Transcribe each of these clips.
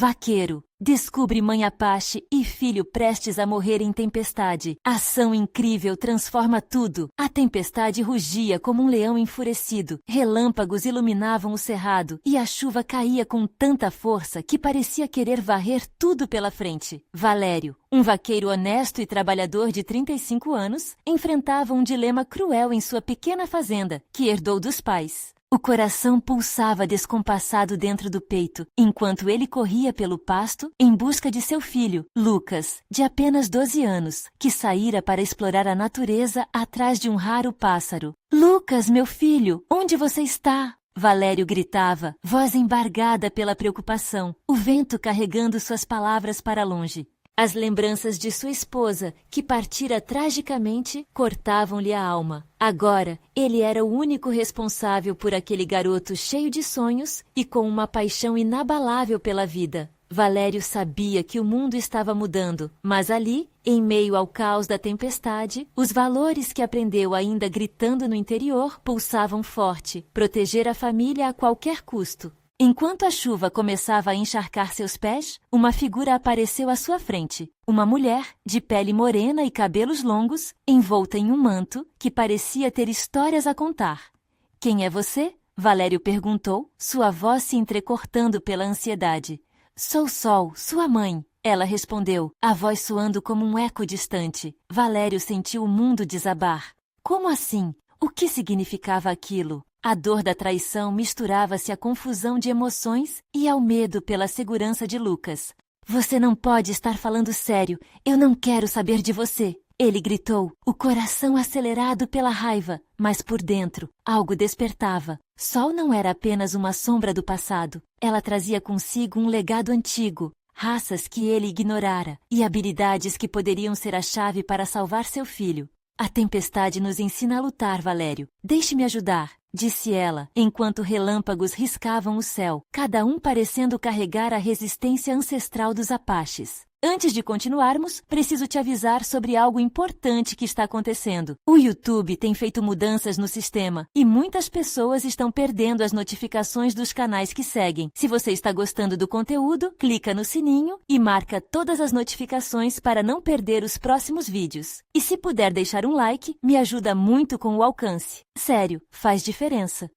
Vaqueiro. Descobre mãe Apache e filho prestes a morrer em tempestade. Ação incrível transforma tudo. A tempestade rugia como um leão enfurecido. Relâmpagos iluminavam o cerrado e a chuva caía com tanta força que parecia querer varrer tudo pela frente. Valério, um vaqueiro honesto e trabalhador de 35 anos, enfrentava um dilema cruel em sua pequena fazenda, que herdou dos pais. O coração pulsava descompassado dentro do peito, enquanto ele corria pelo pasto em busca de seu filho, Lucas, de apenas 12 anos, que saíra para explorar a natureza atrás de um raro pássaro. "Lucas, meu filho, onde você está?" Valério gritava, voz embargada pela preocupação, o vento carregando suas palavras para longe. As lembranças de sua esposa, que partira tragicamente, cortavam-lhe a alma. Agora, ele era o único responsável por aquele garoto cheio de sonhos e com uma paixão inabalável pela vida. Valério sabia que o mundo estava mudando, mas ali, em meio ao caos da tempestade, os valores que aprendeu ainda gritando no interior pulsavam forte, proteger a família a qualquer custo. Enquanto a chuva começava a encharcar seus pés, uma figura apareceu à sua frente. Uma mulher, de pele morena e cabelos longos, envolta em um manto, que parecia ter histórias a contar. "Quem é você?" Valério perguntou, sua voz se entrecortando pela ansiedade. "Sou Sol, sua mãe." Ela respondeu, a voz soando como um eco distante. Valério sentiu o mundo desabar. Como assim? O que significava aquilo? A dor da traição misturava-se à confusão de emoções e ao medo pela segurança de Lucas. "Você não pode estar falando sério. Eu não quero saber de você." Ele gritou, o coração acelerado pela raiva, mas por dentro, algo despertava. Sol não era apenas uma sombra do passado. Ela trazia consigo um legado antigo, raças que ele ignorara e habilidades que poderiam ser a chave para salvar seu filho. "A tempestade nos ensina a lutar, Valério. Deixe-me ajudar", disse ela, enquanto relâmpagos riscavam o céu, cada um parecendo carregar a resistência ancestral dos Apaches. "Antes de continuarmos, preciso te avisar sobre algo importante que está acontecendo. O YouTube tem feito mudanças no sistema e muitas pessoas estão perdendo as notificações dos canais que seguem. Se você está gostando do conteúdo, clica no sininho e marca todas as notificações para não perder os próximos vídeos. E se puder deixar um like, me ajuda muito com o alcance. Sério, faz diferença.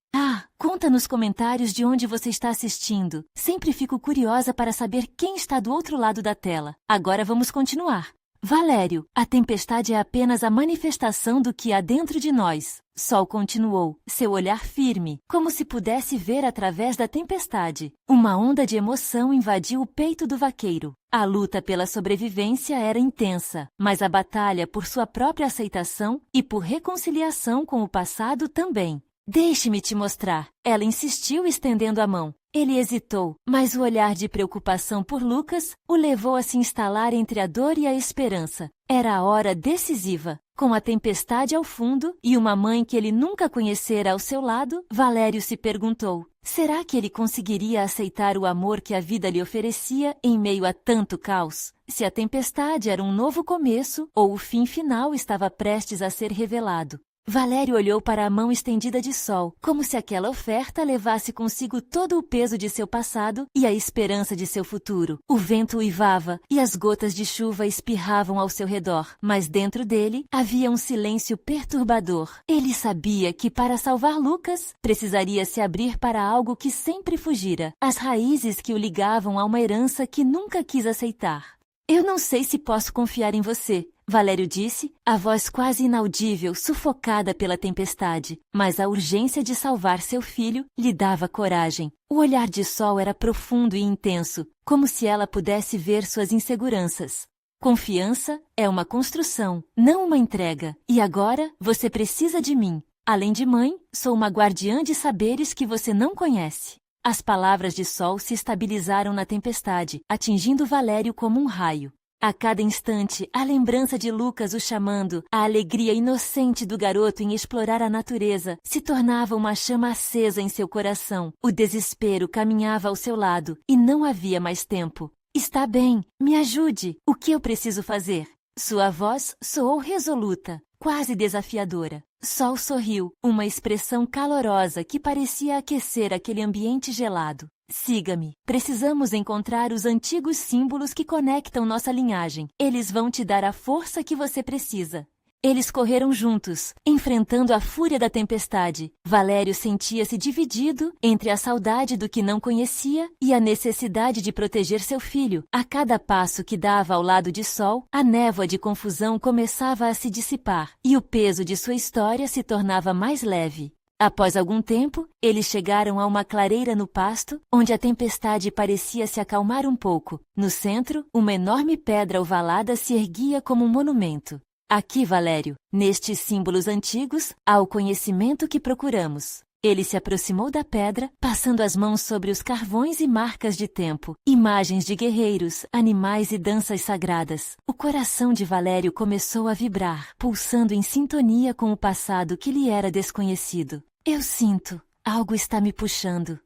Conta nos comentários de onde você está assistindo. Sempre fico curiosa para saber quem está do outro lado da tela. Agora vamos continuar. "Valério, a tempestade é apenas a manifestação do que há dentro de nós." Sol continuou, seu olhar firme, como se pudesse ver através da tempestade. Uma onda de emoção invadiu o peito do vaqueiro. A luta pela sobrevivência era intensa, mas a batalha por sua própria aceitação e por reconciliação com o passado também. "Deixe-me te mostrar." Ela insistiu estendendo a mão. Ele hesitou, mas o olhar de preocupação por Lucas o levou a se instalar entre a dor e a esperança. Era a hora decisiva. Com a tempestade ao fundo e uma mãe que ele nunca conhecera ao seu lado, Valério se perguntou, será que ele conseguiria aceitar o amor que a vida lhe oferecia em meio a tanto caos? Se a tempestade era um novo começo ou o fim final estava prestes a ser revelado. Valério olhou para a mão estendida de Sol, como se aquela oferta levasse consigo todo o peso de seu passado e a esperança de seu futuro. O vento uivava e as gotas de chuva espirravam ao seu redor, mas dentro dele havia um silêncio perturbador. Ele sabia que para salvar Lucas, precisaria se abrir para algo que sempre fugira, as raízes que o ligavam a uma herança que nunca quis aceitar. "Eu não sei se posso confiar em você", Valério disse, a voz quase inaudível, sufocada pela tempestade. Mas a urgência de salvar seu filho lhe dava coragem. O olhar de Sol era profundo e intenso, como se ela pudesse ver suas inseguranças. "Confiança é uma construção, não uma entrega. E agora você precisa de mim. Além de mãe, sou uma guardiã de saberes que você não conhece." As palavras de Sol se estabilizaram na tempestade, atingindo Valério como um raio. A cada instante, a lembrança de Lucas o chamando, a alegria inocente do garoto em explorar a natureza, se tornava uma chama acesa em seu coração. O desespero caminhava ao seu lado e não havia mais tempo. "Está bem, me ajude. O que eu preciso fazer?" Sua voz soou resoluta, quase desafiadora. Sol sorriu, uma expressão calorosa que parecia aquecer aquele ambiente gelado. Siga-me. Precisamos encontrar os antigos símbolos que conectam nossa linhagem. Eles vão te dar a força que você precisa. Eles correram juntos, enfrentando a fúria da tempestade. Valério sentia-se dividido entre a saudade do que não conhecia e a necessidade de proteger seu filho. A cada passo que dava ao lado de Sol, a névoa de confusão começava a se dissipar e o peso de sua história se tornava mais leve. Após algum tempo, eles chegaram a uma clareira no pasto, onde a tempestade parecia se acalmar um pouco. No centro, uma enorme pedra ovalada se erguia como um monumento. Aqui, Valério, nestes símbolos antigos, há o conhecimento que procuramos. Ele se aproximou da pedra, passando as mãos sobre os carvões e marcas de tempo, imagens de guerreiros, animais e danças sagradas. O coração de Valério começou a vibrar, pulsando em sintonia com o passado que lhe era desconhecido. Eu sinto, algo está me puxando.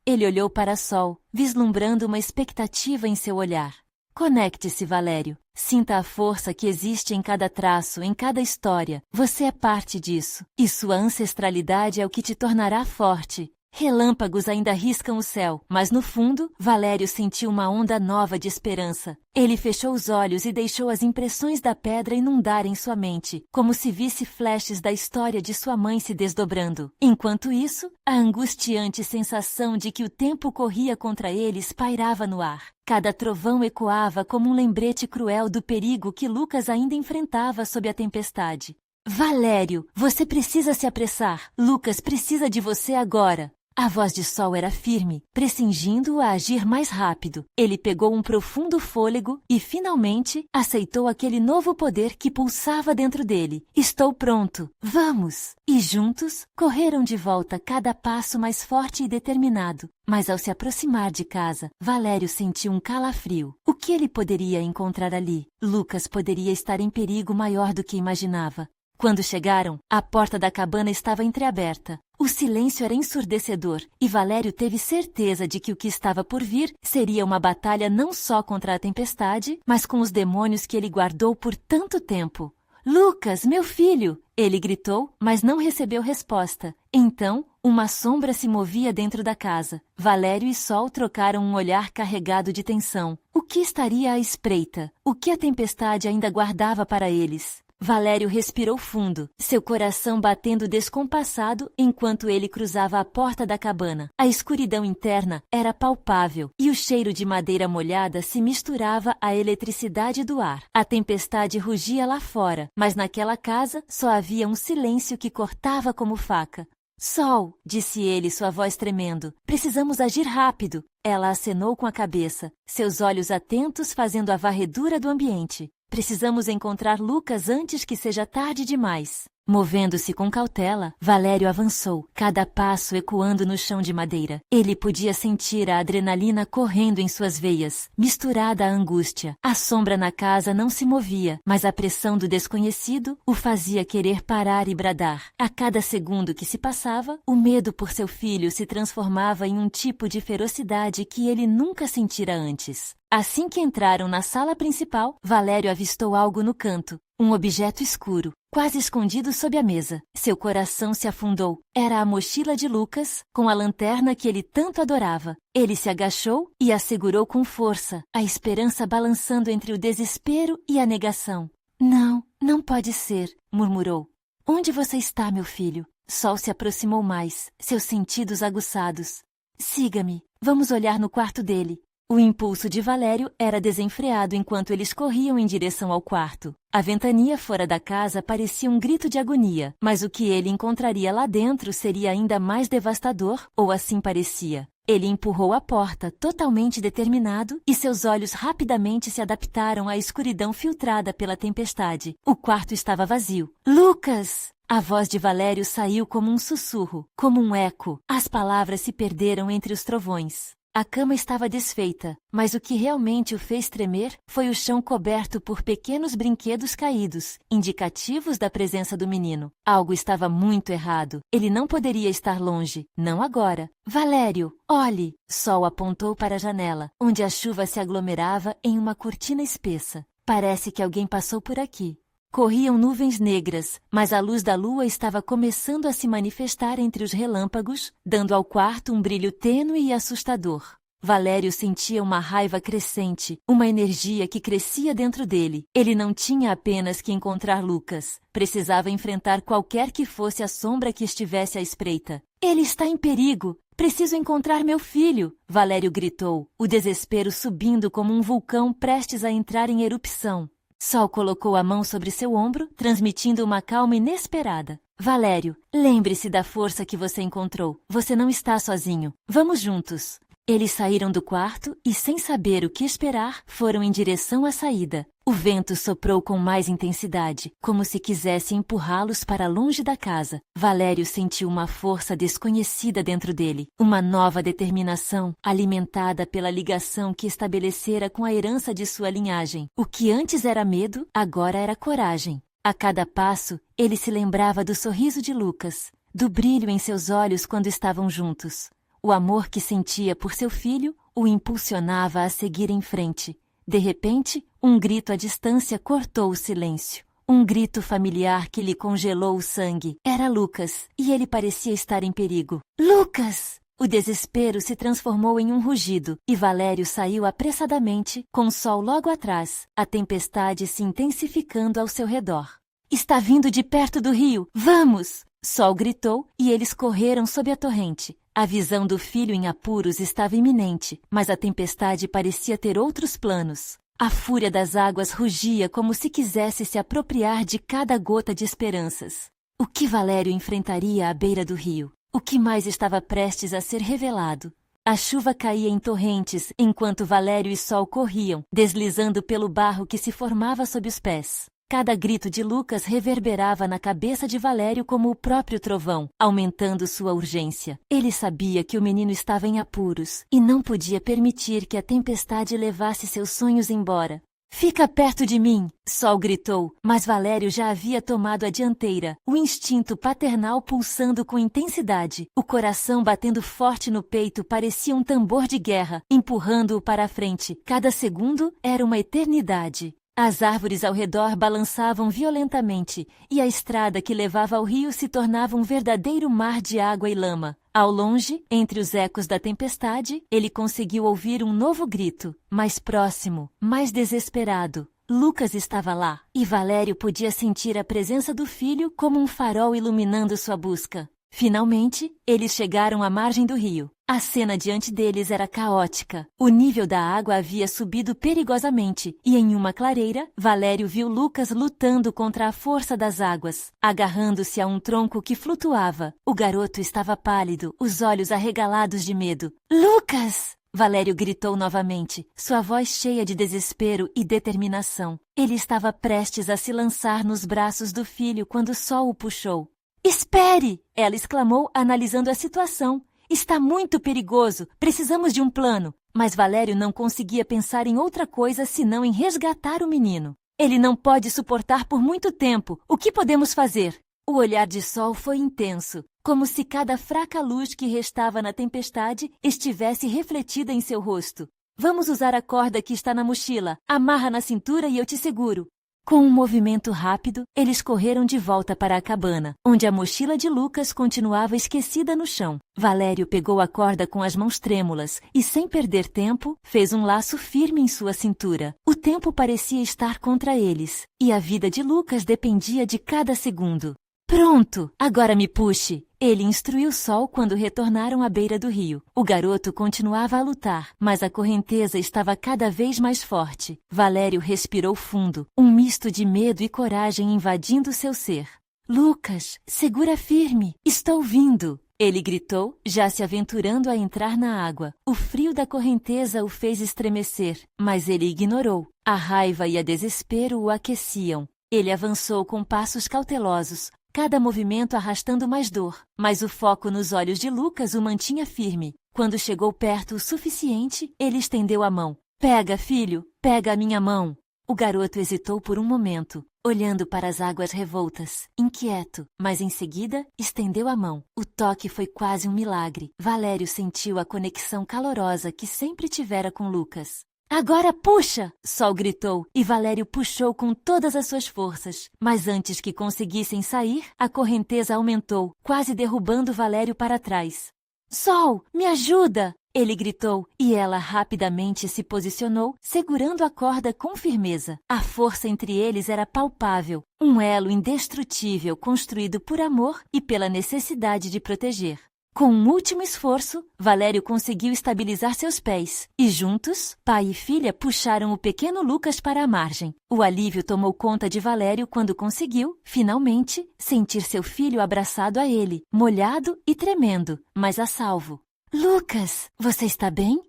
Ele olhou para Sol, vislumbrando uma expectativa em seu olhar. Conecte-se, Valério. Sinta a força que existe em cada traço, em cada história. Você é parte disso. E sua ancestralidade é o que te tornará forte. Relâmpagos ainda riscam o céu, mas no fundo, Valério sentiu uma onda nova de esperança. Ele fechou os olhos e deixou as impressões da pedra inundarem sua mente, como se visse flashes da história de sua mãe se desdobrando. Enquanto isso, a angustiante sensação de que o tempo corria contra eles pairava no ar. Cada trovão ecoava como um lembrete cruel do perigo que Lucas ainda enfrentava sob a tempestade. Valério, você precisa se apressar. Lucas precisa de você agora. A voz de Sol era firme, pressingindo-o a agir mais rápido. Ele pegou um profundo fôlego e, finalmente, aceitou aquele novo poder que pulsava dentro dele. Estou pronto. Vamos! E juntos, correram de volta cada passo mais forte e determinado. Mas ao se aproximar de casa, Valério sentiu um calafrio. O que ele poderia encontrar ali? Lucas poderia estar em perigo maior do que imaginava. Quando chegaram, a porta da cabana estava entreaberta. O silêncio era ensurdecedor e Valério teve certeza de que o que estava por vir seria uma batalha não só contra a tempestade, mas com os demônios que ele guardou por tanto tempo. Lucas, meu filho! Ele gritou, mas não recebeu resposta. Então, uma sombra se movia dentro da casa. Valério e Sol trocaram um olhar carregado de tensão. O que estaria à espreita? O que a tempestade ainda guardava para eles? Valério respirou fundo, seu coração batendo descompassado enquanto ele cruzava a porta da cabana. A escuridão interna era palpável e o cheiro de madeira molhada se misturava à eletricidade do ar. A tempestade rugia lá fora, mas naquela casa só havia um silêncio que cortava como faca. Sol, disse ele, sua voz tremendo. Precisamos agir rápido. Ela acenou com a cabeça, seus olhos atentos fazendo a varredura do ambiente. Precisamos encontrar Lucas antes que seja tarde demais. Movendo-se com cautela, Valério avançou, cada passo ecoando no chão de madeira. Ele podia sentir a adrenalina correndo em suas veias, misturada à angústia. A sombra na casa não se movia, mas a pressão do desconhecido o fazia querer parar e bradar. A cada segundo que se passava, o medo por seu filho se transformava em um tipo de ferocidade que ele nunca sentira antes. Assim que entraram na sala principal, Valério avistou algo no canto, um objeto escuro, quase escondido sob a mesa. Seu coração se afundou. Era a mochila de Lucas, com a lanterna que ele tanto adorava. Ele se agachou e a segurou com força, a esperança balançando entre o desespero e a negação. Não, não pode ser, murmurou. Onde você está, meu filho? Sol se aproximou mais, seus sentidos aguçados. Siga-me, vamos olhar no quarto dele. O impulso de Valério era desenfreado enquanto eles corriam em direção ao quarto. A ventania fora da casa parecia um grito de agonia, mas o que ele encontraria lá dentro seria ainda mais devastador, ou assim parecia. Ele empurrou a porta, totalmente determinado, e seus olhos rapidamente se adaptaram à escuridão filtrada pela tempestade. O quarto estava vazio. Lucas! A voz de Valério saiu como um sussurro, como um eco. As palavras se perderam entre os trovões. A cama estava desfeita, mas o que realmente o fez tremer foi o chão coberto por pequenos brinquedos caídos, indicativos da presença do menino. Algo estava muito errado. Ele não poderia estar longe, não agora. Valério, olhe! Sol apontou para a janela, onde a chuva se aglomerava em uma cortina espessa. Parece que alguém passou por aqui. Corriam nuvens negras, mas a luz da lua estava começando a se manifestar entre os relâmpagos, dando ao quarto um brilho tênue e assustador. Valério sentia uma raiva crescente, uma energia que crescia dentro dele. Ele não tinha apenas que encontrar Lucas, precisava enfrentar qualquer que fosse a sombra que estivesse à espreita. Ele está em perigo! Preciso encontrar meu filho! Valério gritou, o desespero subindo como um vulcão prestes a entrar em erupção. Sol colocou a mão sobre seu ombro, transmitindo uma calma inesperada. Valério, lembre-se da força que você encontrou. Você não está sozinho. Vamos juntos. Eles saíram do quarto e, sem saber o que esperar, foram em direção à saída. O vento soprou com mais intensidade, como se quisesse empurrá-los para longe da casa. Valério sentiu uma força desconhecida dentro dele, uma nova determinação, alimentada pela ligação que estabelecera com a herança de sua linhagem. O que antes era medo, agora era coragem. A cada passo, ele se lembrava do sorriso de Lucas, do brilho em seus olhos quando estavam juntos. O amor que sentia por seu filho o impulsionava a seguir em frente. De repente, um grito à distância cortou o silêncio. Um grito familiar que lhe congelou o sangue. Era Lucas, e ele parecia estar em perigo. Lucas! O desespero se transformou em um rugido, e Valério saiu apressadamente, com o sol logo atrás, a tempestade se intensificando ao seu redor. Está vindo de perto do rio! Vamos! Sol gritou, e eles correram sob a torrente. A visão do filho em apuros estava iminente, mas a tempestade parecia ter outros planos. A fúria das águas rugia como se quisesse se apropriar de cada gota de esperanças. O que Valério enfrentaria à beira do rio? O que mais estava prestes a ser revelado? A chuva caía em torrentes enquanto Valério e Sol corriam, deslizando pelo barro que se formava sob os pés. Cada grito de Lucas reverberava na cabeça de Valério como o próprio trovão, aumentando sua urgência. Ele sabia que o menino estava em apuros e não podia permitir que a tempestade levasse seus sonhos embora. Fica perto de mim! Sol gritou, mas Valério já havia tomado a dianteira, o instinto paternal pulsando com intensidade. O coração batendo forte no peito parecia um tambor de guerra, empurrando-o para a frente. Cada segundo era uma eternidade. As árvores ao redor balançavam violentamente, e a estrada que levava ao rio se tornava um verdadeiro mar de água e lama. Ao longe, entre os ecos da tempestade, ele conseguiu ouvir um novo grito, mais próximo, mais desesperado. Lucas estava lá, e Valério podia sentir a presença do filho como um farol iluminando sua busca. Finalmente, eles chegaram à margem do rio. A cena diante deles era caótica. O nível da água havia subido perigosamente, e em uma clareira, Valério viu Lucas lutando contra a força das águas, agarrando-se a um tronco que flutuava. O garoto estava pálido, os olhos arregalados de medo. Lucas! Valério gritou novamente, sua voz cheia de desespero e determinação. Ele estava prestes a se lançar nos braços do filho quando Sol o puxou. Espere! Ela exclamou, analisando a situação. Está muito perigoso. Precisamos de um plano. Mas Valério não conseguia pensar em outra coisa senão em resgatar o menino. Ele não pode suportar por muito tempo. O que podemos fazer? O olhar de Sol foi intenso, como se cada fraca luz que restava na tempestade estivesse refletida em seu rosto. Vamos usar a corda que está na mochila. Amarra na cintura e eu te seguro. Com um movimento rápido, eles correram de volta para a cabana, onde a mochila de Lucas continuava esquecida no chão. Valério pegou a corda com as mãos trêmulas e, sem perder tempo, fez um laço firme em sua cintura. O tempo parecia estar contra eles, e a vida de Lucas dependia de cada segundo. Pronto! Agora me puxe! Ele instruiu Sol quando retornaram à beira do rio. O garoto continuava a lutar, mas a correnteza estava cada vez mais forte. Valério respirou fundo, um misto de medo e coragem invadindo seu ser. Lucas, segura firme! Estou vindo! Ele gritou, já se aventurando a entrar na água. O frio da correnteza o fez estremecer, mas ele ignorou. A raiva e a desespero o aqueciam. Ele avançou com passos cautelosos, cada movimento arrastando mais dor, mas o foco nos olhos de Lucas o mantinha firme. Quando chegou perto o suficiente, ele estendeu a mão. Pega, filho, pega a minha mão. O garoto hesitou por um momento, olhando para as águas revoltas, inquieto, mas em seguida estendeu a mão. O toque foi quase um milagre. Valério sentiu a conexão calorosa que sempre tivera com Lucas. Agora puxa! Sol gritou, e Valério puxou com todas as suas forças. Mas antes que conseguissem sair, a correnteza aumentou, quase derrubando Valério para trás. Sol, me ajuda! Ele gritou, e ela rapidamente se posicionou, segurando a corda com firmeza. A força entre eles era palpável, um elo indestrutível construído por amor e pela necessidade de proteger. Com um último esforço, Valério conseguiu estabilizar seus pés, e juntos, pai e filha puxaram o pequeno Lucas para a margem. O alívio tomou conta de Valério quando conseguiu, finalmente, sentir seu filho abraçado a ele, molhado e tremendo, mas a salvo. Lucas, você está bem?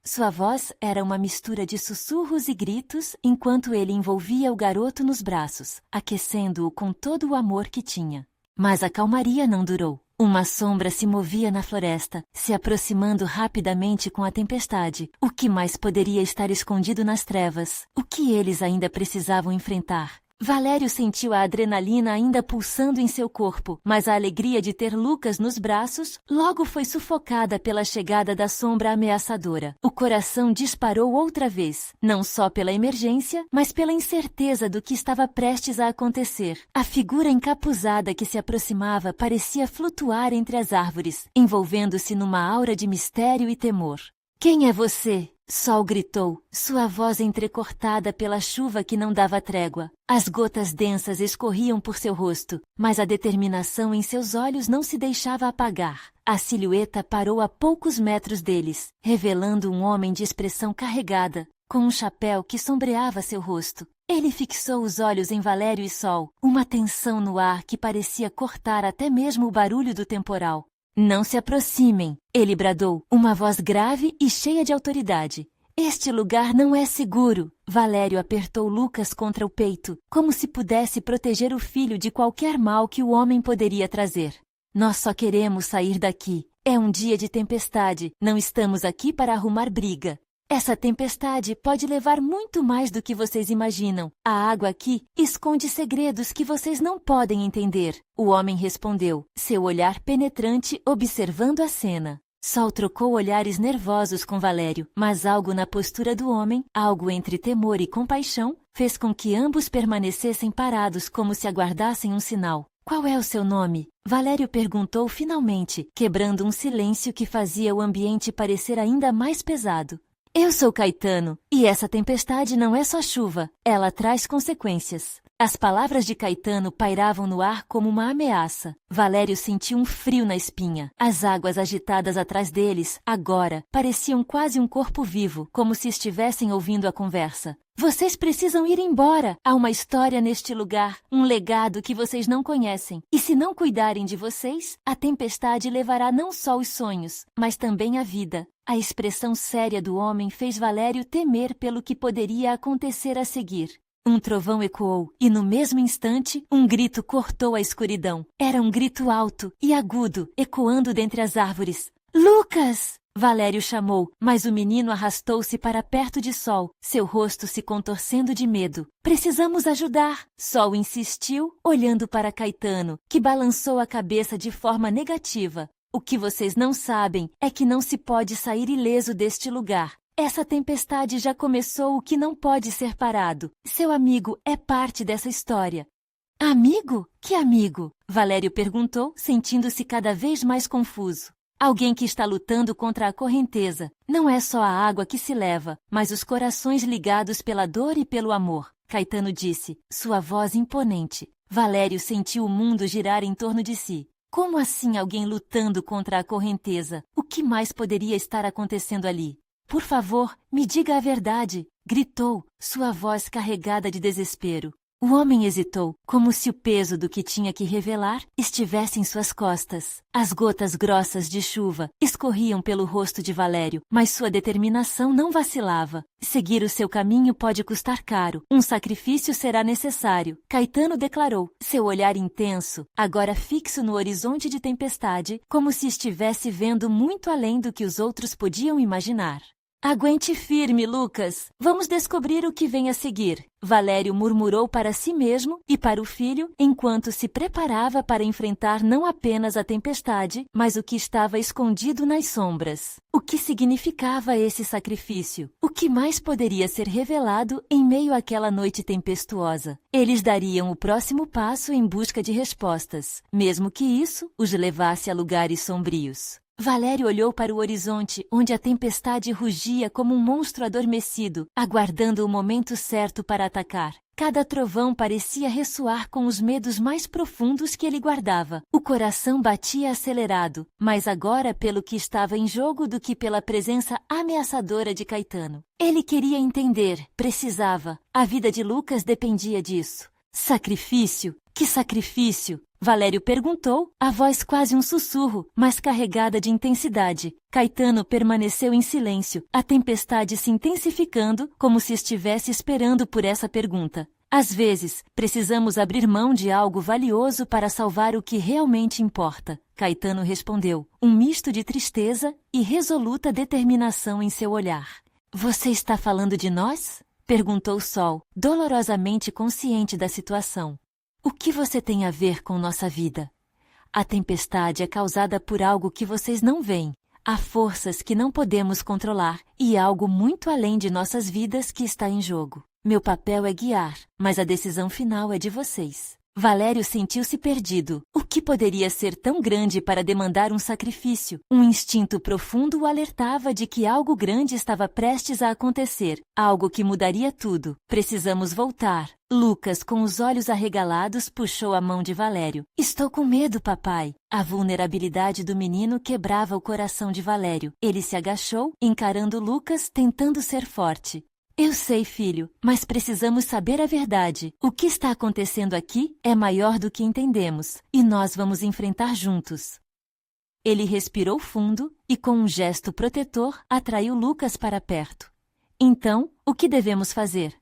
Sua voz era uma mistura de sussurros e gritos enquanto ele envolvia o garoto nos braços, aquecendo-o com todo o amor que tinha. Mas a calmaria não durou. Uma sombra se movia na floresta, se aproximando rapidamente com a tempestade. O que mais poderia estar escondido nas trevas? O que eles ainda precisavam enfrentar? Valério sentiu a adrenalina ainda pulsando em seu corpo, mas a alegria de ter Lucas nos braços logo foi sufocada pela chegada da sombra ameaçadora. O coração disparou outra vez, não só pela emergência, mas pela incerteza do que estava prestes a acontecer. A figura encapuzada que se aproximava parecia flutuar entre as árvores, envolvendo-se numa aura de mistério e temor. Quem é você? Sol gritou, sua voz entrecortada pela chuva que não dava trégua. As gotas densas escorriam por seu rosto, mas a determinação em seus olhos não se deixava apagar. A silhueta parou a poucos metros deles, revelando um homem de expressão carregada, com um chapéu que sombreava seu rosto. Ele fixou os olhos em Valério e Sol, uma tensão no ar que parecia cortar até mesmo o barulho do temporal. Não se aproximem, ele bradou, uma voz grave e cheia de autoridade. Este lugar não é seguro. Valério apertou Lucas contra o peito, como se pudesse proteger o filho de qualquer mal que o homem poderia trazer. Nós só queremos sair daqui. É um dia de tempestade, não estamos aqui para arrumar briga. Essa tempestade pode levar muito mais do que vocês imaginam. A água aqui esconde segredos que vocês não podem entender. O homem respondeu, seu olhar penetrante observando a cena. Sol trocou olhares nervosos com Valério, mas algo na postura do homem, algo entre temor e compaixão, fez com que ambos permanecessem parados como se aguardassem um sinal. Qual é o seu nome? Valério perguntou finalmente, quebrando um silêncio que fazia o ambiente parecer ainda mais pesado. Eu sou Caetano, e essa tempestade não é só chuva, ela traz consequências. As palavras de Caetano pairavam no ar como uma ameaça. Valério sentiu um frio na espinha. As águas agitadas atrás deles, agora, pareciam quase um corpo vivo, como se estivessem ouvindo a conversa. Vocês precisam ir embora. Há uma história neste lugar, um legado que vocês não conhecem. E se não cuidarem de vocês, a tempestade levará não só os sonhos, mas também a vida. A expressão séria do homem fez Valério temer pelo que poderia acontecer a seguir. Um trovão ecoou, e no mesmo instante, um grito cortou a escuridão. Era um grito alto e agudo, ecoando dentre as árvores. Lucas! Valério chamou, mas o menino arrastou-se para perto de Sol, seu rosto se contorcendo de medo. Precisamos ajudar! Sol insistiu, olhando para Caetano, que balançou a cabeça de forma negativa. O que vocês não sabem é que não se pode sair ileso deste lugar. Essa tempestade já começou o que não pode ser parado. Seu amigo é parte dessa história. Amigo? Que amigo? Valério perguntou, sentindo-se cada vez mais confuso. Alguém que está lutando contra a correnteza. Não é só a água que se leva, mas os corações ligados pela dor e pelo amor. Caetano disse, sua voz imponente. Valério sentiu o mundo girar em torno de si. Como assim alguém lutando contra a correnteza? O que mais poderia estar acontecendo ali? Por favor, me diga a verdade, gritou, sua voz carregada de desespero. O homem hesitou, como se o peso do que tinha que revelar estivesse em suas costas. As gotas grossas de chuva escorriam pelo rosto de Valério, mas sua determinação não vacilava. Seguir o seu caminho pode custar caro. Um sacrifício será necessário. Caetano declarou, seu olhar intenso, agora fixo no horizonte de tempestade, como se estivesse vendo muito além do que os outros podiam imaginar. Aguente firme, Lucas. Vamos descobrir o que vem a seguir. Valério murmurou para si mesmo e para o filho, enquanto se preparava para enfrentar não apenas a tempestade, mas o que estava escondido nas sombras. O que significava esse sacrifício? O que mais poderia ser revelado em meio àquela noite tempestuosa? Eles dariam o próximo passo em busca de respostas, mesmo que isso os levasse a lugares sombrios. Valério olhou para o horizonte, onde a tempestade rugia como um monstro adormecido, aguardando o momento certo para atacar. Cada trovão parecia ressoar com os medos mais profundos que ele guardava. O coração batia acelerado, mais agora pelo que estava em jogo do que pela presença ameaçadora de Caetano. Ele queria entender, precisava. A vida de Lucas dependia disso. Sacrifício? Que sacrifício? Valério perguntou, a voz quase um sussurro, mas carregada de intensidade. Caetano permaneceu em silêncio, a tempestade se intensificando, como se estivesse esperando por essa pergunta. Às vezes, precisamos abrir mão de algo valioso para salvar o que realmente importa. Caetano respondeu, um misto de tristeza e resoluta determinação em seu olhar. Você está falando de nós? Perguntou Sol, dolorosamente consciente da situação. O que você tem a ver com nossa vida? A tempestade é causada por algo que vocês não veem. Há forças que não podemos controlar e algo muito além de nossas vidas que está em jogo. Meu papel é guiar, mas a decisão final é de vocês. Valério sentiu-se perdido. O que poderia ser tão grande para demandar um sacrifício? Um instinto profundo o alertava de que algo grande estava prestes a acontecer, algo que mudaria tudo. Precisamos voltar. Lucas, com os olhos arregalados, puxou a mão de Valério. Estou com medo, papai. A vulnerabilidade do menino quebrava o coração de Valério. Ele se agachou, encarando Lucas, tentando ser forte. Eu sei, filho, mas precisamos saber a verdade. O que está acontecendo aqui é maior do que entendemos, e nós vamos enfrentar juntos. Ele respirou fundo e, com um gesto protetor, atraiu Lucas para perto. Então, o que devemos fazer?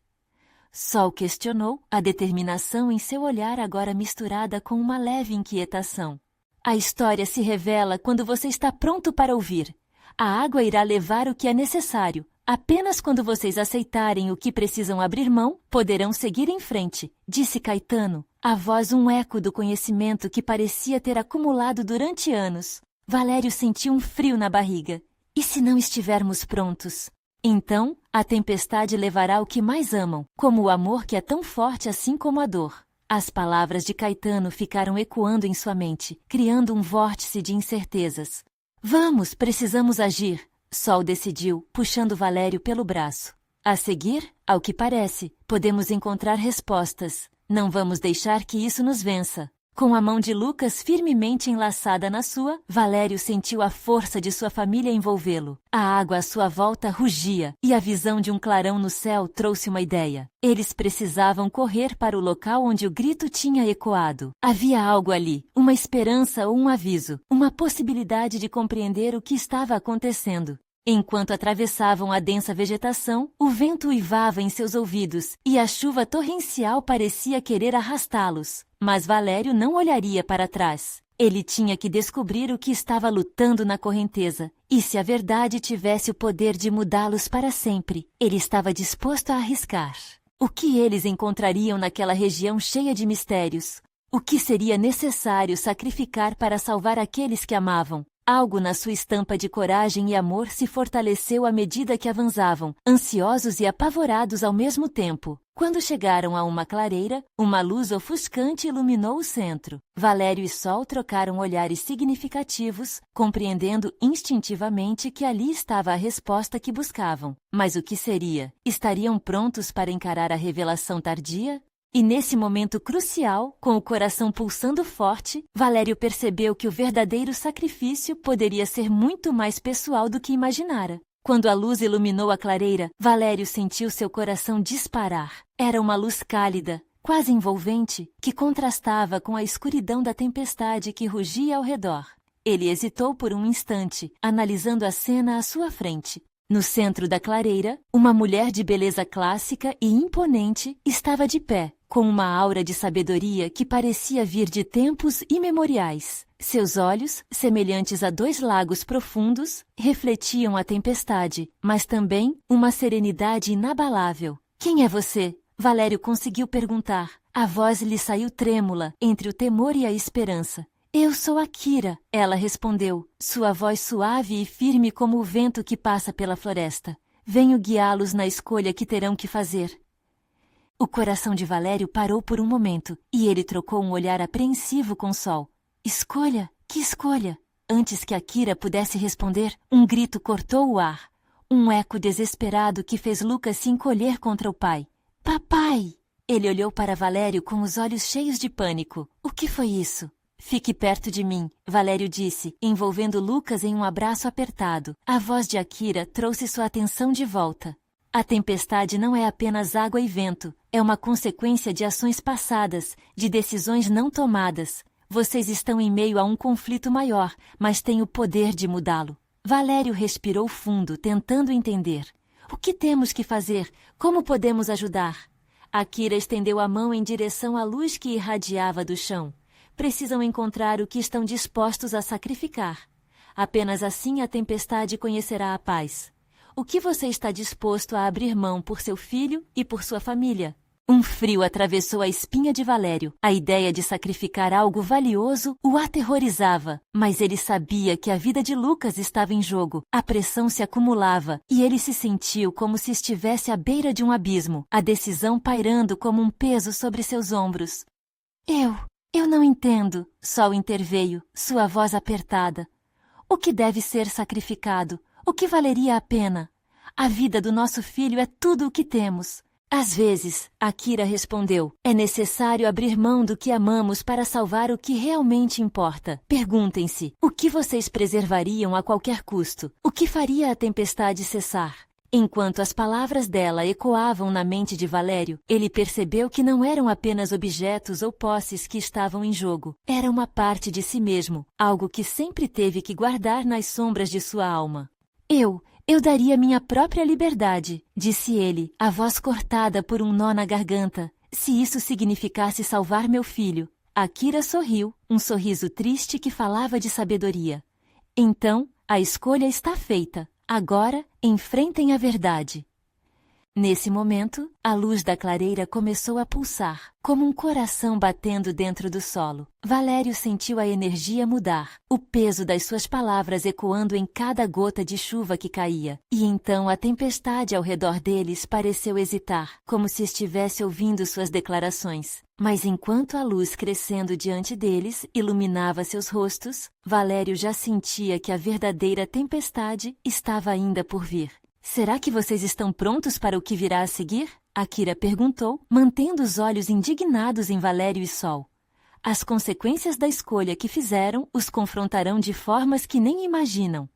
Sol questionou, a determinação em seu olhar agora misturada com uma leve inquietação. A história se revela quando você está pronto para ouvir. A água irá levar o que é necessário. Apenas quando vocês aceitarem o que precisam abrir mão, poderão seguir em frente, disse Caetano, a voz um eco do conhecimento que parecia ter acumulado durante anos. Valério sentiu um frio na barriga. E se não estivermos prontos? Então, a tempestade levará o que mais amam, como o amor que é tão forte assim como a dor. As palavras de Caetano ficaram ecoando em sua mente, criando um vórtice de incertezas. Vamos, precisamos agir. Sol decidiu, puxando Valério pelo braço. A seguir, ao que parece, podemos encontrar respostas. Não vamos deixar que isso nos vença. Com a mão de Lucas firmemente enlaçada na sua, Valério sentiu a força de sua família envolvê-lo. A água à sua volta rugia, e a visão de um clarão no céu trouxe uma ideia. Eles precisavam correr para o local onde o grito tinha ecoado. Havia algo ali, uma esperança ou um aviso, uma possibilidade de compreender o que estava acontecendo. Enquanto atravessavam a densa vegetação, o vento uivava em seus ouvidos e a chuva torrencial parecia querer arrastá-los. Mas Valério não olharia para trás. Ele tinha que descobrir o que estava lutando na correnteza. E se a verdade tivesse o poder de mudá-los para sempre, ele estava disposto a arriscar. O que eles encontrariam naquela região cheia de mistérios? O que seria necessário sacrificar para salvar aqueles que amavam? Algo na sua estampa de coragem e amor se fortaleceu à medida que avançavam, ansiosos e apavorados ao mesmo tempo. Quando chegaram a uma clareira, uma luz ofuscante iluminou o centro. Valério e Sol trocaram olhares significativos, compreendendo instintivamente que ali estava a resposta que buscavam. Mas o que seria? Estariam prontos para encarar a revelação tardia? E nesse momento crucial, com o coração pulsando forte, Valério percebeu que o verdadeiro sacrifício poderia ser muito mais pessoal do que imaginara. Quando a luz iluminou a clareira, Valério sentiu seu coração disparar. Era uma luz cálida, quase envolvente, que contrastava com a escuridão da tempestade que rugia ao redor. Ele hesitou por um instante, analisando a cena à sua frente. No centro da clareira, uma mulher de beleza clássica e imponente estava de pé, com uma aura de sabedoria que parecia vir de tempos imemoriais. Seus olhos, semelhantes a 2 lagos profundos, refletiam a tempestade, mas também uma serenidade inabalável. Quem é você? Valério conseguiu perguntar. A voz lhe saiu trêmula, entre o temor e a esperança. Eu sou Akira, ela respondeu, sua voz suave e firme como o vento que passa pela floresta. Venho guiá-los na escolha que terão que fazer. O coração de Valério parou por um momento, e ele trocou um olhar apreensivo com Sol. Escolha? Que escolha? Antes que Akira pudesse responder, um grito cortou o ar. Um eco desesperado que fez Lucas se encolher contra o pai. Papai! Ele olhou para Valério com os olhos cheios de pânico. O que foi isso? Fique perto de mim, Valério disse, envolvendo Lucas em um abraço apertado. A voz de Akira trouxe sua atenção de volta. A tempestade não é apenas água e vento, é uma consequência de ações passadas, de decisões não tomadas. Vocês estão em meio a um conflito maior, mas têm o poder de mudá-lo. Valério respirou fundo, tentando entender. O que temos que fazer? Como podemos ajudar? Akira estendeu a mão em direção à luz que irradiava do chão. Precisam encontrar o que estão dispostos a sacrificar. Apenas assim a tempestade conhecerá a paz. O que você está disposto a abrir mão por seu filho e por sua família? Um frio atravessou a espinha de Valério. A ideia de sacrificar algo valioso o aterrorizava, mas ele sabia que a vida de Lucas estava em jogo. A pressão se acumulava e ele se sentiu como se estivesse à beira de um abismo, a decisão pairando como um peso sobre seus ombros. Eu não entendo, Sol interveio, sua voz apertada. O que deve ser sacrificado? O que valeria a pena? A vida do nosso filho é tudo o que temos. Às vezes, Akira respondeu, é necessário abrir mão do que amamos para salvar o que realmente importa. Perguntem-se, o que vocês preservariam a qualquer custo? O que faria a tempestade cessar? Enquanto as palavras dela ecoavam na mente de Valério, ele percebeu que não eram apenas objetos ou posses que estavam em jogo. Era uma parte de si mesmo, algo que sempre teve que guardar nas sombras de sua alma. Eu daria minha própria liberdade, disse ele, a voz cortada por um nó na garganta, se isso significasse salvar meu filho. Akira sorriu, um sorriso triste que falava de sabedoria. Então, a escolha está feita. Agora, enfrentem a verdade. Nesse momento, a luz da clareira começou a pulsar, como um coração batendo dentro do solo. Valério sentiu a energia mudar, o peso das suas palavras ecoando em cada gota de chuva que caía. E então a tempestade ao redor deles pareceu hesitar, como se estivesse ouvindo suas declarações. Mas enquanto a luz crescendo diante deles iluminava seus rostos, Valério já sentia que a verdadeira tempestade estava ainda por vir. Será que vocês estão prontos para o que virá a seguir? Akira perguntou, mantendo os olhos indignados em Valério e Sol. As consequências da escolha que fizeram os confrontarão de formas que nem imaginam.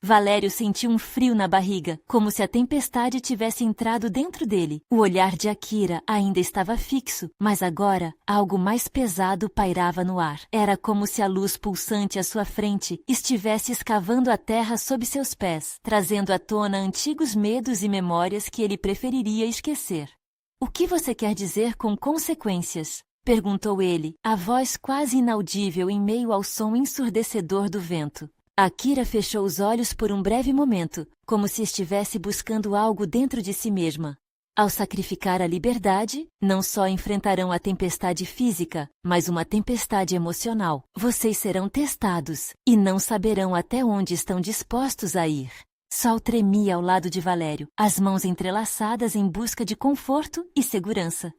Valério sentiu um frio na barriga, como se a tempestade tivesse entrado dentro dele. O olhar de Akira ainda estava fixo, mas agora algo mais pesado pairava no ar. Era como se a luz pulsante à sua frente estivesse escavando a terra sob seus pés, trazendo à tona antigos medos e memórias que ele preferiria esquecer. O que você quer dizer com consequências? Perguntou ele, a voz quase inaudível em meio ao som ensurdecedor do vento. Akira fechou os olhos por um breve momento, como se estivesse buscando algo dentro de si mesma. Ao sacrificar a liberdade, não só enfrentarão a tempestade física, mas uma tempestade emocional. Vocês serão testados e não saberão até onde estão dispostos a ir. Sol tremia ao lado de Valério, as mãos entrelaçadas em busca de conforto e segurança.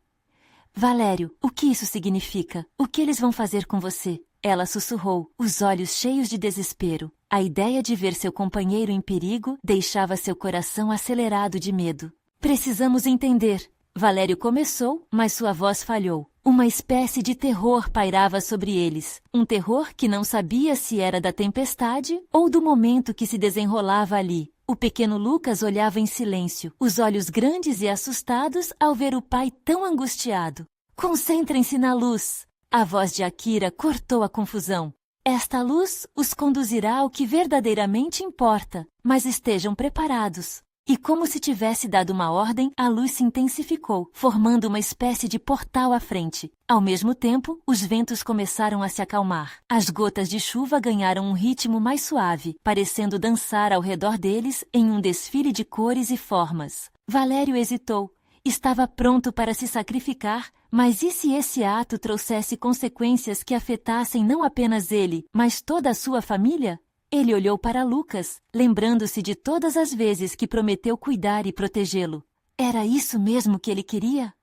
Valério, o que isso significa? O que eles vão fazer com você? Ela sussurrou, os olhos cheios de desespero. A ideia de ver seu companheiro em perigo deixava seu coração acelerado de medo. Precisamos entender. Valério começou, mas sua voz falhou. Uma espécie de terror pairava sobre eles. Um terror que não sabia se era da tempestade ou do momento que se desenrolava ali. O pequeno Lucas olhava em silêncio, os olhos grandes e assustados ao ver o pai tão angustiado. Concentrem-se na luz. A voz de Akira cortou a confusão. Esta luz os conduzirá ao que verdadeiramente importa, mas estejam preparados. E como se tivesse dado uma ordem, a luz se intensificou, formando uma espécie de portal à frente. Ao mesmo tempo, os ventos começaram a se acalmar. As gotas de chuva ganharam um ritmo mais suave, parecendo dançar ao redor deles em um desfile de cores e formas. Valério hesitou. Estava pronto para se sacrificar, mas e se esse ato trouxesse consequências que afetassem não apenas ele, mas toda a sua família? Ele olhou para Lucas, lembrando-se de todas as vezes que prometeu cuidar e protegê-lo. Era isso mesmo que ele queria?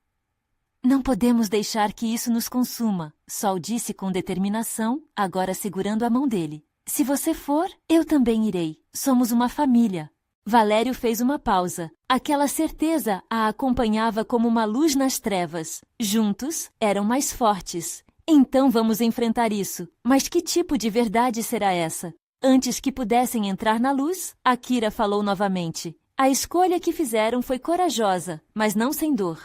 Não podemos deixar que isso nos consuma, Sol disse com determinação, agora segurando a mão dele. Se você for, eu também irei. Somos uma família. Valério fez uma pausa. Aquela certeza a acompanhava como uma luz nas trevas. Juntos, eram mais fortes. Então vamos enfrentar isso. Mas que tipo de verdade será essa? Antes que pudessem entrar na luz, Akira falou novamente. A escolha que fizeram foi corajosa, mas não sem dor.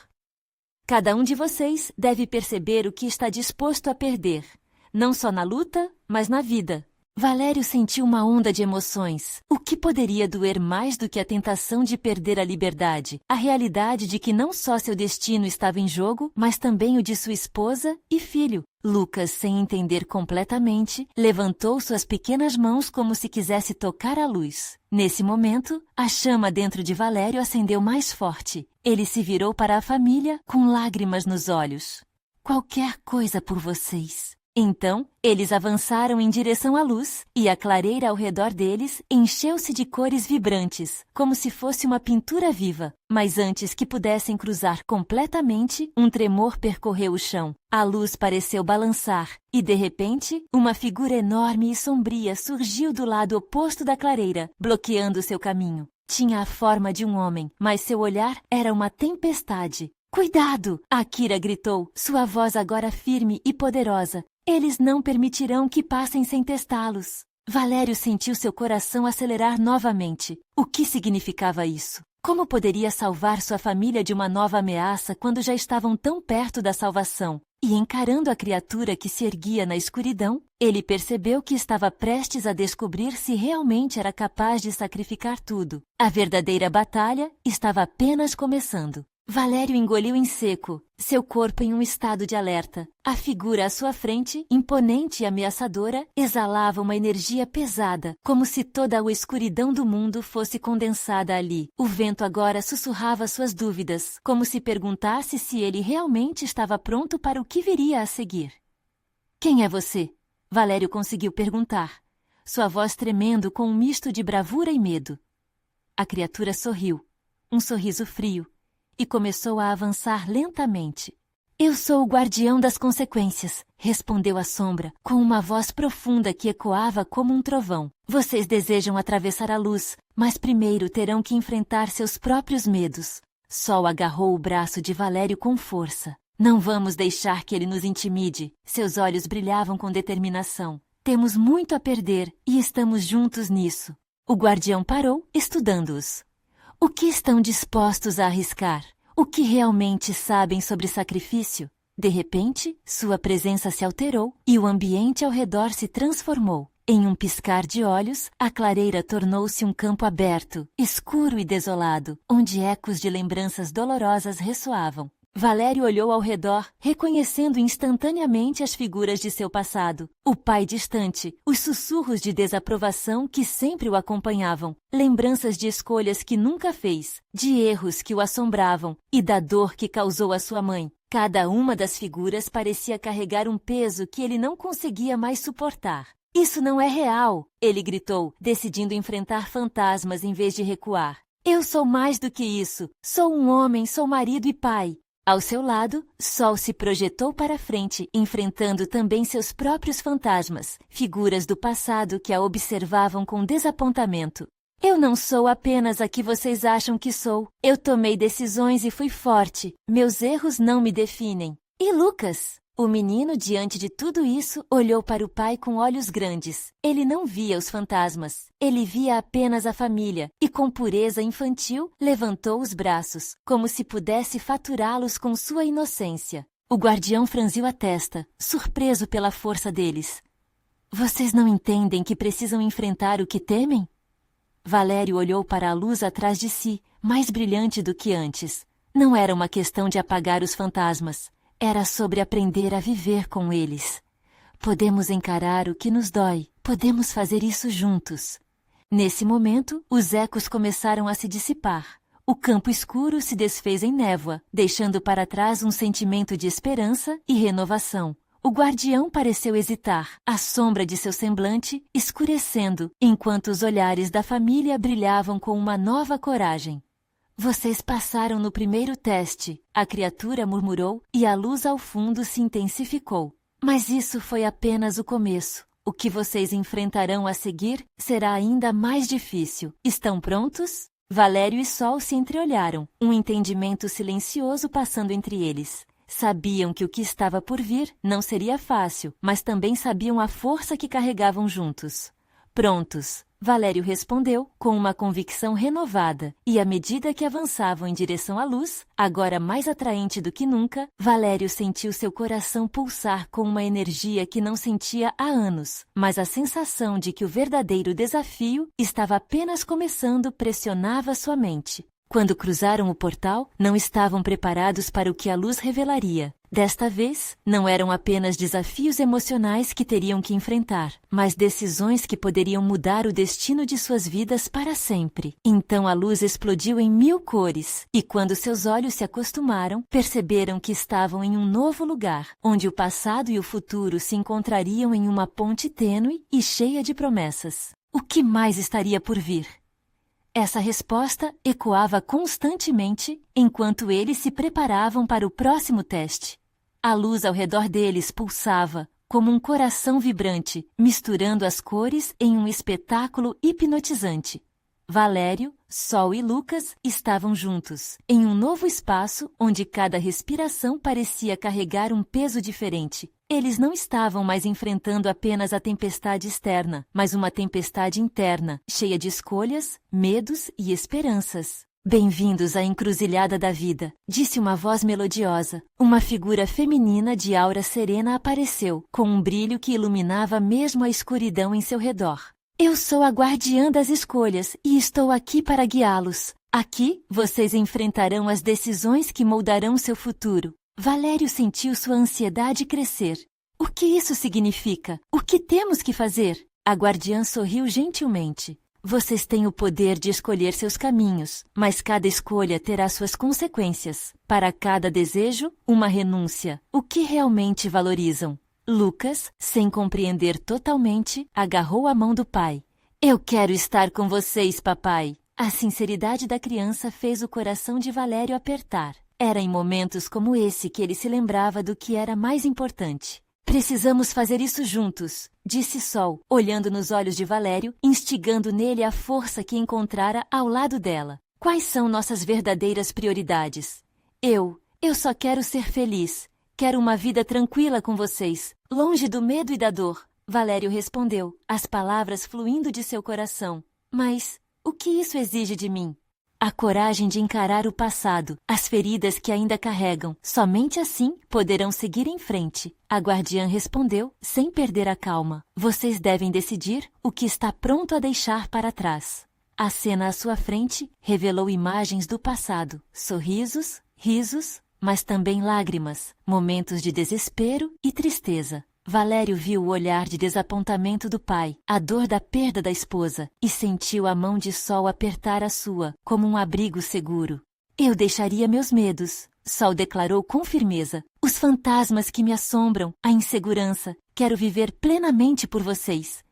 Cada um de vocês deve perceber o que está disposto a perder. Não só na luta, mas na vida. Valério sentiu uma onda de emoções. O que poderia doer mais do que a tentação de perder a liberdade? A realidade de que não só seu destino estava em jogo, mas também o de sua esposa e filho. Lucas, sem entender completamente, levantou suas pequenas mãos como se quisesse tocar a luz. Nesse momento, a chama dentro de Valério acendeu mais forte. Ele se virou para a família com lágrimas nos olhos. Qualquer coisa por vocês. Então, eles avançaram em direção à luz, e a clareira ao redor deles encheu-se de cores vibrantes, como se fosse uma pintura viva. Mas antes que pudessem cruzar completamente, um tremor percorreu o chão. A luz pareceu balançar, e de repente, uma figura enorme e sombria surgiu do lado oposto da clareira, bloqueando seu caminho. Tinha a forma de um homem, mas seu olhar era uma tempestade. Cuidado! Akira gritou, sua voz agora firme e poderosa. Eles não permitirão que passem sem testá-los. Valério sentiu seu coração acelerar novamente. O que significava isso? Como poderia salvar sua família de uma nova ameaça quando já estavam tão perto da salvação? E encarando a criatura que se erguia na escuridão, ele percebeu que estava prestes a descobrir se realmente era capaz de sacrificar tudo. A verdadeira batalha estava apenas começando. Valério engoliu em seco, seu corpo em um estado de alerta. A figura à sua frente, imponente e ameaçadora, exalava uma energia pesada, como se toda a escuridão do mundo fosse condensada ali. O vento agora sussurrava suas dúvidas, como se perguntasse se ele realmente estava pronto para o que viria a seguir. Quem é você? Valério conseguiu perguntar, sua voz tremendo com um misto de bravura e medo. A criatura sorriu, um sorriso frio, e começou a avançar lentamente. Eu sou o guardião das consequências, respondeu a sombra, com uma voz profunda que ecoava como um trovão. Vocês desejam atravessar a luz, mas primeiro terão que enfrentar seus próprios medos. Sol agarrou o braço de Valério com força. Não vamos deixar que ele nos intimide. Seus olhos brilhavam com determinação. Temos muito a perder e estamos juntos nisso. O guardião parou, estudando-os. O que estão dispostos a arriscar? O que realmente sabem sobre sacrifício? De repente, sua presença se alterou e o ambiente ao redor se transformou. Em um piscar de olhos, a clareira tornou-se um campo aberto, escuro e desolado, onde ecos de lembranças dolorosas ressoavam. Valério olhou ao redor, reconhecendo instantaneamente as figuras de seu passado. O pai distante, os sussurros de desaprovação que sempre o acompanhavam, lembranças de escolhas que nunca fez, de erros que o assombravam e da dor que causou a sua mãe. Cada uma das figuras parecia carregar um peso que ele não conseguia mais suportar. Isso não é real, ele gritou, decidindo enfrentar fantasmas em vez de recuar. Eu sou mais do que isso. Sou um homem, sou marido e pai. Ao seu lado, Sol se projetou para frente, enfrentando também seus próprios fantasmas, figuras do passado que a observavam com desapontamento. Eu não sou apenas a que vocês acham que sou. Eu tomei decisões e fui forte. Meus erros não me definem. E Lucas? O menino, diante de tudo isso, olhou para o pai com olhos grandes. Ele não via os fantasmas. Ele via apenas a família e, com pureza infantil, levantou os braços, como se pudesse faturá-los com sua inocência. O guardião franziu a testa, surpreso pela força deles. Vocês não entendem que precisam enfrentar o que temem? Valério olhou para a luz atrás de si, mais brilhante do que antes. Não era uma questão de apagar os fantasmas. Era sobre aprender a viver com eles. Podemos encarar o que nos dói. Podemos fazer isso juntos. Nesse momento, os ecos começaram a se dissipar. O campo escuro se desfez em névoa, deixando para trás um sentimento de esperança e renovação. O guardião pareceu hesitar, a sombra de seu semblante escurecendo, enquanto os olhares da família brilhavam com uma nova coragem. Vocês passaram no primeiro teste, a criatura murmurou e a luz ao fundo se intensificou. Mas isso foi apenas o começo. O que vocês enfrentarão a seguir será ainda mais difícil. Estão prontos? Valério e Sol se entreolharam, um entendimento silencioso passando entre eles. Sabiam que o que estava por vir não seria fácil, mas também sabiam a força que carregavam juntos. Prontos, Valério respondeu com uma convicção renovada, e à medida que avançavam em direção à luz, agora mais atraente do que nunca, Valério sentiu seu coração pulsar com uma energia que não sentia há anos, mas a sensação de que o verdadeiro desafio estava apenas começando pressionava sua mente. Quando cruzaram o portal, não estavam preparados para o que a luz revelaria. Desta vez, não eram apenas desafios emocionais que teriam que enfrentar, mas decisões que poderiam mudar o destino de suas vidas para sempre. Então a luz explodiu em 1000 cores, e quando seus olhos se acostumaram, perceberam que estavam em um novo lugar, onde o passado e o futuro se encontrariam em uma ponte tênue e cheia de promessas. O que mais estaria por vir? Essa resposta ecoava constantemente enquanto eles se preparavam para o próximo teste. A luz ao redor deles pulsava, como um coração vibrante, misturando as cores em um espetáculo hipnotizante. Valério, Sol e Lucas estavam juntos, em um novo espaço onde cada respiração parecia carregar um peso diferente. Eles não estavam mais enfrentando apenas a tempestade externa, mas uma tempestade interna, cheia de escolhas, medos e esperanças. Bem-vindos à encruzilhada da vida, disse uma voz melodiosa. Uma figura feminina de aura serena apareceu, com um brilho que iluminava mesmo a escuridão em seu redor. Eu sou a guardiã das escolhas e estou aqui para guiá-los. Aqui, vocês enfrentarão as decisões que moldarão seu futuro. Valério sentiu sua ansiedade crescer. O que isso significa? O que temos que fazer? A guardiã sorriu gentilmente. Vocês têm o poder de escolher seus caminhos, mas cada escolha terá suas consequências. Para cada desejo, uma renúncia. O que realmente valorizam? Lucas, sem compreender totalmente, agarrou a mão do pai. Eu quero estar com vocês, papai. A sinceridade da criança fez o coração de Valério apertar. Era em momentos como esse que ele se lembrava do que era mais importante. Precisamos fazer isso juntos, disse Sol, olhando nos olhos de Valério, instigando nele a força que encontrara ao lado dela. Quais são nossas verdadeiras prioridades? Eu só quero ser feliz. Quero uma vida tranquila com vocês, longe do medo e da dor. Valério respondeu, as palavras fluindo de seu coração. Mas o que isso exige de mim? A coragem de encarar o passado, as feridas que ainda carregam. Somente assim poderão seguir em frente. A guardiã respondeu, sem perder a calma. Vocês devem decidir o que está pronto a deixar para trás. A cena à sua frente revelou imagens do passado. Sorrisos, risos, mas também lágrimas. Momentos de desespero e tristeza. Valério viu o olhar de desapontamento do pai, a dor da perda da esposa, e sentiu a mão de Sol apertar a sua, como um abrigo seguro. Eu deixaria meus medos, Sol declarou com firmeza. Os fantasmas que me assombram, a insegurança. Quero viver plenamente por vocês.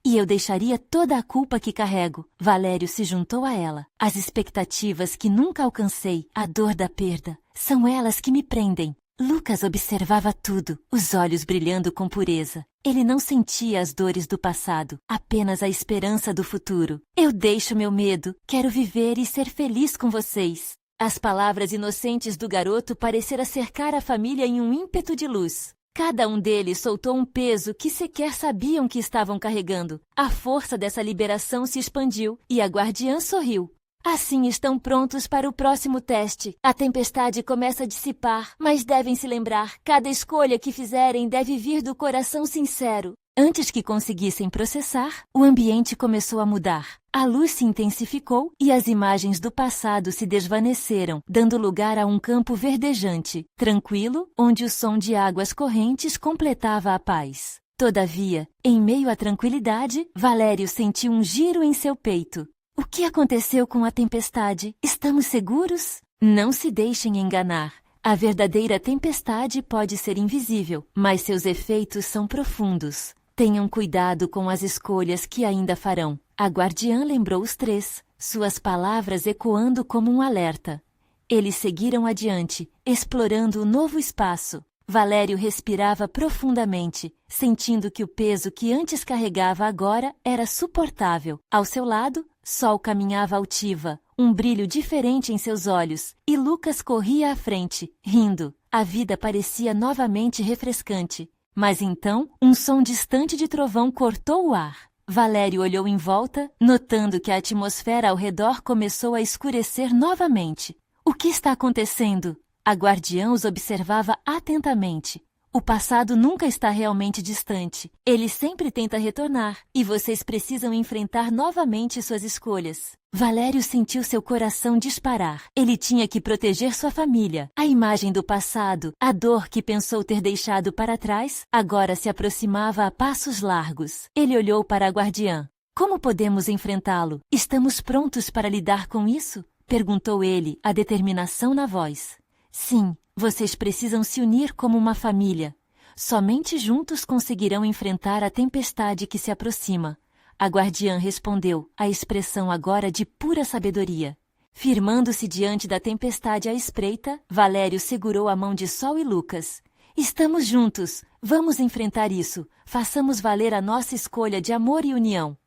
E eu deixaria toda a culpa que carrego. Valério se juntou a ela. As expectativas que nunca alcancei, a dor da perda, são elas que me prendem. Lucas observava tudo, os olhos brilhando com pureza. Ele não sentia as dores do passado, apenas a esperança do futuro. Eu deixo meu medo, quero viver e ser feliz com vocês. As palavras inocentes do garoto pareceram cercar a família em um ímpeto de luz. Cada um deles soltou um peso que sequer sabiam que estavam carregando. A força dessa liberação se expandiu e a guardiã sorriu. Assim estão prontos para o próximo teste. A tempestade começa a dissipar, mas devem se lembrar, cada escolha que fizerem deve vir do coração sincero. Antes que conseguissem processar, o ambiente começou a mudar. A luz se intensificou e as imagens do passado se desvaneceram, dando lugar a um campo verdejante, tranquilo, onde o som de águas correntes completava a paz. Todavia, em meio à tranquilidade, Valério sentiu um giro em seu peito. O que aconteceu com a tempestade? Estamos seguros? Não se deixem enganar. A verdadeira tempestade pode ser invisível, mas seus efeitos são profundos. Tenham cuidado com as escolhas que ainda farão. A guardiã lembrou os três, suas palavras ecoando como um alerta. Eles seguiram adiante, explorando o novo espaço. Valério respirava profundamente, sentindo que o peso que antes carregava agora era suportável. Ao seu lado, Sol caminhava altiva, um brilho diferente em seus olhos, e Lucas corria à frente, rindo. A vida parecia novamente refrescante. Mas então, um som distante de trovão cortou o ar. Valério olhou em volta, notando que a atmosfera ao redor começou a escurecer novamente. O que está acontecendo? A guardiã os observava atentamente. O passado nunca está realmente distante. Ele sempre tenta retornar, e vocês precisam enfrentar novamente suas escolhas. Valério sentiu seu coração disparar. Ele tinha que proteger sua família. A imagem do passado, a dor que pensou ter deixado para trás, agora se aproximava a passos largos. Ele olhou para a guardiã. Como podemos enfrentá-lo? Estamos prontos para lidar com isso? Perguntou ele, a determinação na voz. Sim, vocês precisam se unir como uma família. Somente juntos conseguirão enfrentar a tempestade que se aproxima. A guardiã respondeu, a expressão agora de pura sabedoria. Firmando-se diante da tempestade à espreita, Valério segurou a mão de Sol e Lucas. Estamos juntos. Vamos enfrentar isso. Façamos valer a nossa escolha de amor e união.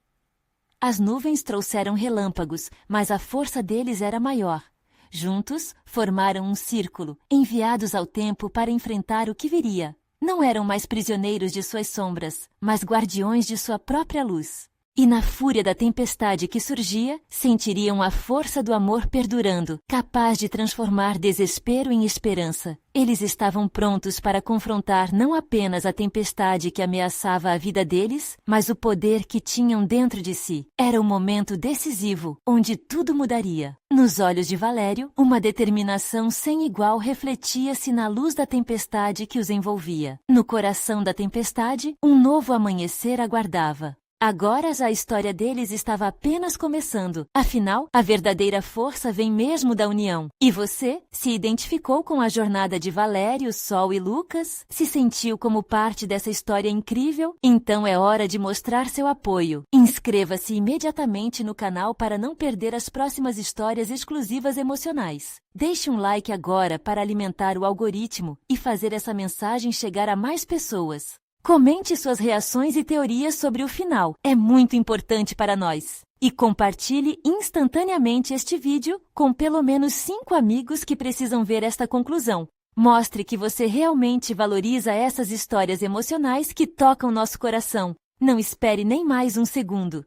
As nuvens trouxeram relâmpagos, mas a força deles era maior. Juntos, formaram um círculo, enviados ao tempo para enfrentar o que viria. Não eram mais prisioneiros de suas sombras, mas guardiões de sua própria luz. E na fúria da tempestade que surgia, sentiriam a força do amor perdurando, capaz de transformar desespero em esperança. Eles estavam prontos para confrontar não apenas a tempestade que ameaçava a vida deles, mas o poder que tinham dentro de si. Era o momento decisivo, onde tudo mudaria. Nos olhos de Valério, uma determinação sem igual refletia-se na luz da tempestade que os envolvia. No coração da tempestade, um novo amanhecer aguardava. Agora a história deles estava apenas começando. Afinal, a verdadeira força vem mesmo da união. E você se identificou com a jornada de Valério, Sol e Lucas? Se sentiu como parte dessa história incrível? Então é hora de mostrar seu apoio. Inscreva-se imediatamente no canal para não perder as próximas histórias exclusivas emocionais. Deixe um like agora para alimentar o algoritmo e fazer essa mensagem chegar a mais pessoas. Comente suas reações e teorias sobre o final. É muito importante para nós. E compartilhe instantaneamente este vídeo com pelo menos 5 amigos que precisam ver esta conclusão. Mostre que você realmente valoriza essas histórias emocionais que tocam nosso coração. Não espere nem mais um segundo.